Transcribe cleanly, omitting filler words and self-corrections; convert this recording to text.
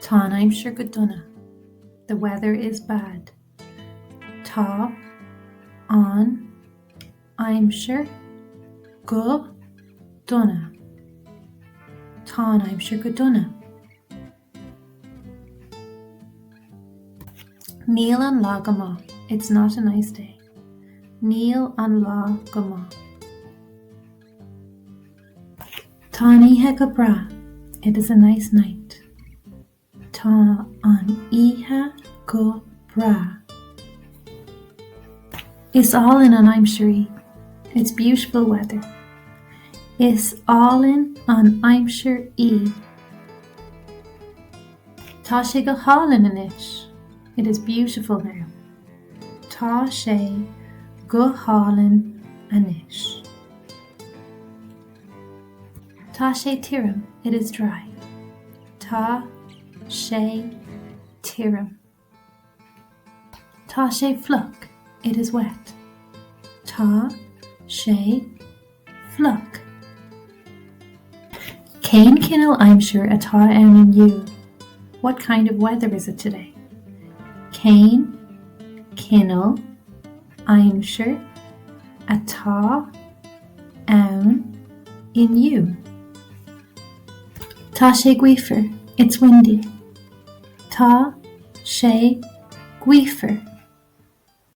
Tá Aimsir go dona. The weather is bad. Tá an Aimsir go dona. Tá an Aimsir go dona. Níl an lá go maith. It's not a nice day. Níl an lá go maith. Tá an oíche go bra. It is a nice night. Tá an oíche go bra. Is all in an Aimsir. It's beautiful weather. Is all in an Aimsir. Tá sé go hálan anois. It is beautiful now. Tá sé go hálan anois. Tá sé tirim. It is dry. Tá sé tirim. Tá sé fluck. It is wet. Tá sé fluck. Cén cinnal Aimsir atá ann in you. What kind of weather is it today? Cén cinnal Aimsir atá ann in you. Tá sé guifer. It's windy. Tá sé guifer.